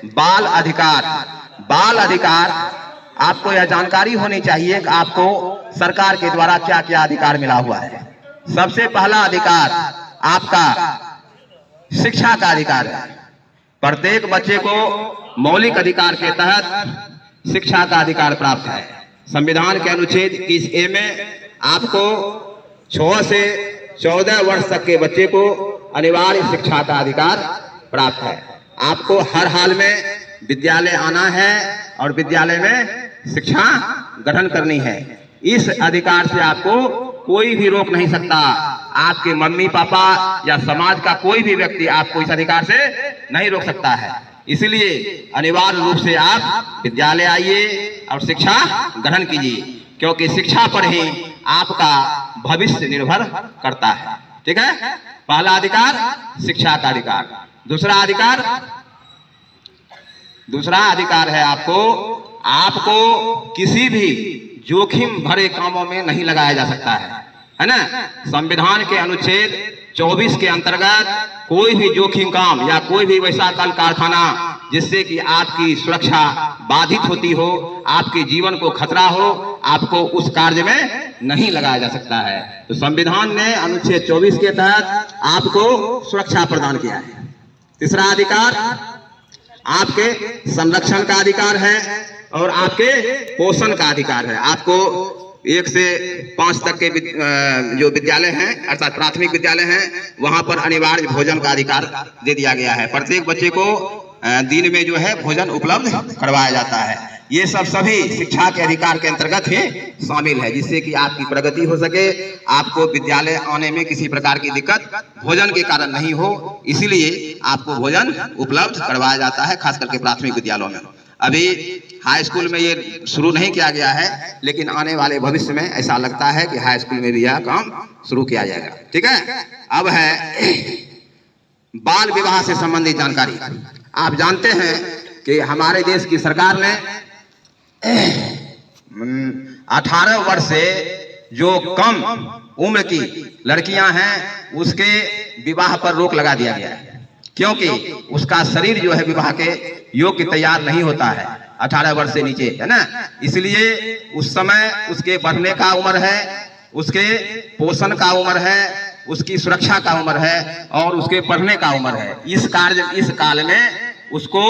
बाल अधिकार। बाल अधिकार आपको यह जानकारी होनी चाहिए कि आपको सरकार के द्वारा क्या क्या अधिकार मिला हुआ है। सबसे पहला अधिकार आपका शिक्षा का अधिकार है। प्रत्येक बच्चे को मौलिक अधिकार के तहत शिक्षा का अधिकार प्राप्त है। संविधान के अनुच्छेद 21A में आपको 6 से 14 वर्ष तक के बच्चे को अनिवार्य शिक्षा का अधिकार प्राप्त है। आपको हर हाल में विद्यालय आना है और विद्यालय में शिक्षा ग्रहण करनी है। इस अधिकार से आपको कोई भी रोक नहीं सकता। आपके मम्मी पापा या समाज का कोई भी व्यक्ति आपको इस अधिकार से नहीं रोक सकता है। इसलिए अनिवार्य रूप से आप विद्यालय आइए और शिक्षा ग्रहण कीजिए, क्योंकि शिक्षा पर ही आपका भविष्य निर्भर करता है। ठीक है, पहला अधिकार शिक्षा का अधिकार। दूसरा अधिकार है आपको किसी भी जोखिम भरे कामों में नहीं लगाया जा सकता है ना। संविधान के अनुच्छेद 24 के अंतर्गत कोई भी जोखिम काम या कोई भी वैसा कल कारखाना जिससे कि आपकी सुरक्षा बाधित होती हो, आपके जीवन को खतरा हो, आपको उस कार्य में नहीं लगाया जा सकता है। तो संविधान ने अनुच्छेद 24 के तहत आपको सुरक्षा प्रदान किया है। तीसरा अधिकार आपके संरक्षण का अधिकार है और आपके पोषण का अधिकार है। आपको 1 से 5 तक के जो विद्यालय हैं अर्थात प्राथमिक विद्यालय हैं, वहां पर अनिवार्य भोजन का अधिकार दे दिया गया है। प्रत्येक बच्चे को दिन में जो है भोजन उपलब्ध करवाया जाता है। ये सभी शिक्षा के अधिकार के अंतर्गत ही शामिल है, जिससे कि आपकी प्रगति हो सके, आपको विद्यालय आने में किसी प्रकार की दिक्कत भोजन के कारण नहीं हो, इसलिए आपको भोजन उपलब्ध करवाया जाता है, खास करके प्राथमिक विद्यालयों में। अभी हाई स्कूल में ये शुरू नहीं किया गया है, लेकिन आने वाले भविष्य में ऐसा लगता है कि हाई स्कूल में भी यह काम शुरू किया जाएगा। ठीक है, अब है बाल विवाह से संबंधित जानकारी। आप जानते हैं कि हमारे देश की सरकार ने 18 वर्ष से जो कम उम्र की लड़कियां हैं उसके विवाह पर रोक लगा दिया गया है, क्योंकि उसका शरीर जो है विवाह के योग्य तैयार नहीं होता है 18 वर्ष से नीचे, है ना। इसलिए उस समय उसके बढ़ने का उम्र है, उसके पोषण का उम्र है, उसकी सुरक्षा का उम्र है और उसके पढ़ने का उम्र है। इस काल में उसको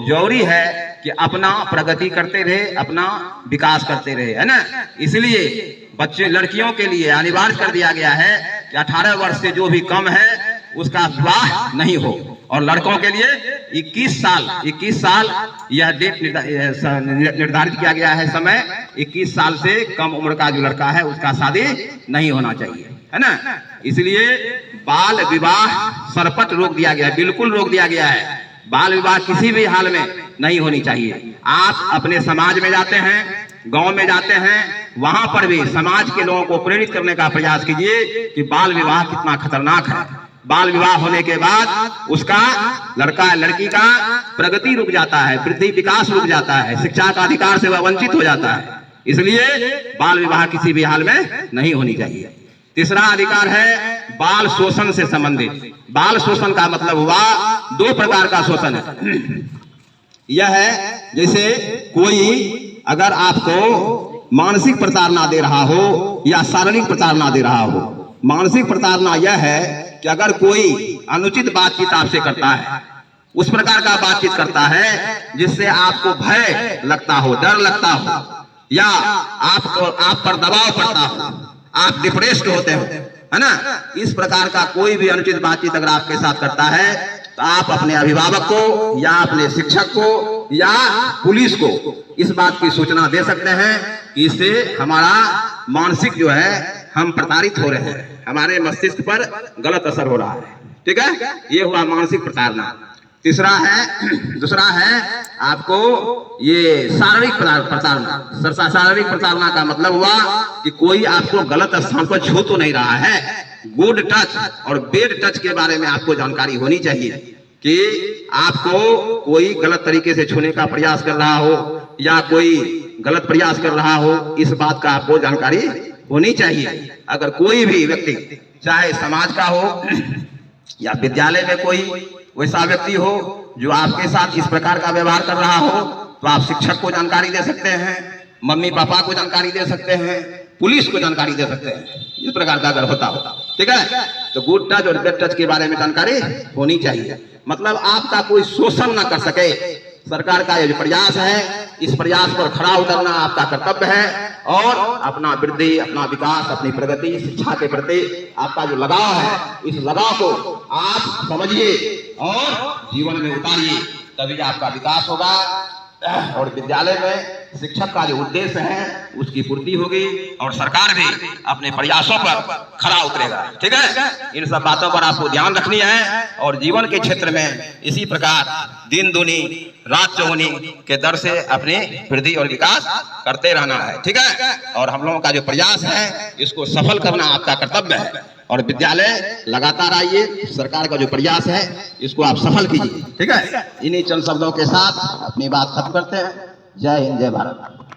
जरूरी है कि अपना प्रगति करते रहे, अपना विकास करते रहे, है ना। इसलिए बच्चे लड़कियों के लिए अनिवार्य कर दिया गया है कि 18 वर्ष से जो भी कम है उसका विवाह नहीं हो, और लड़कों के लिए 21 साल यह डेट निर्धारित किया गया है समय। 21 साल से कम उम्र का जो लड़का है उसका शादी नहीं होना चाहिए, है ना। इसलिए बाल विवाह सरपट रोक दिया गया है, बिल्कुल रोक दिया गया है। बाल विवाह किसी भी हाल में नहीं होनी चाहिए। आप अपने समाज में जाते हैं, गांव में जाते हैं, वहां पर भी समाज के लोगों को प्रेरित करने का प्रयास कीजिए कि बाल विवाह कितना खतरनाक है। बाल विवाह होने के बाद उसका लड़का लड़की का प्रगति रुक जाता है, वृद्धि विकास रुक जाता है, शिक्षा का अधिकार से वह वंचित हो जाता है। इसलिए बाल विवाह किसी भी हाल में नहीं होनी चाहिए। तीसरा अधिकार है बाल शोषण से संबंधित। बाल शोषण का मतलब हुआ 2 प्रकार का शोषण है। यह है जैसे कोई अगर आपको मानसिक प्रताड़ना दे रहा हो या शारीरिक प्रताड़ना दे रहा हो। मानसिक प्रताड़ना यह है कि अगर कोई अनुचित बातचीत आपसे करता है, उस प्रकार का बातचीत करता है जिससे आपको भय लगता हो, डर लगता हो, या आप पर दबाव पड़ता हो, आप डिप्रेस्ड होते हो, है ना। इस प्रकार का कोई भी अनुचित बातचीत अगर आपके साथ करता है तो आप अपने अभिभावक को या अपने शिक्षक को या पुलिस को इस बात की सूचना दे सकते हैं कि इससे हमारा मानसिक जो है हम प्रताड़ित हो रहे हैं, हमारे मस्तिष्क पर गलत असर हो रहा है। ठीक है, ये हुआ मानसिक प्रताड़ना। दूसरा है आपको ये शारीरिक प्रताड़ना। शारीरिक प्रताड़ना का मतलब हुआ कि कोई आपको गलत स्थान पर छू तो नहीं रहा है। गुड टच और बैड टच के बारे में आपको जानकारी होनी चाहिए कि आपको कोई गलत तरीके से छूने का प्रयास कर रहा हो या कोई गलत प्रयास कर रहा हो, इस बात का आपको जानकारी होनी चाहिए। अगर कोई भी व्यक्ति चाहे समाज का हो या विद्यालय में कोई वैसा व्यक्ति हो जो आपके साथ इस प्रकार का व्यवहार कर रहा हो तो आप शिक्षक को जानकारी दे सकते हैं, मम्मी पापा को जानकारी दे सकते हैं, पुलिस को जानकारी दे सकते हैं, इस प्रकार का अगर होता ठीक है। तो गुड टच और बैड टच के बारे में जानकारी होनी चाहिए, मतलब आपका कोई शोषण ना कर सके। सरकार का ये जो प्रयास है, इस प्रयास पर खरा उतरना आपका कर्तव्य है और अपना वृद्धि, अपना विकास, अपनी प्रगति, शिक्षा के प्रति आपका जो लगाव है, इस लगाव को आप समझिए और जीवन में उतारिए, तभी आपका विकास होगा और विद्यालय में शिक्षक का जो उद्देश्य है उसकी पूर्ति होगी और सरकार भी अपने प्रयासों पर खरा उतरेगा। ठीक है, इन सब बातों पर आपको ध्यान रखनी है और जीवन के क्षेत्र में इसी प्रकार दिन दूनी रात चौगुनी के दर से अपनी वृद्धि और विकास करते रहना है। ठीक है, और हम लोगों का जो प्रयास है इसको सफल करना आपका कर्तव्य है और विद्यालय लगातार आइए, सरकार का जो प्रयास है इसको आप सफल कीजिए। ठीक है, इन्हीं चंद शब्दों के साथ अपनी बात खत्म करते हैं। जय हिंद, जय भारत।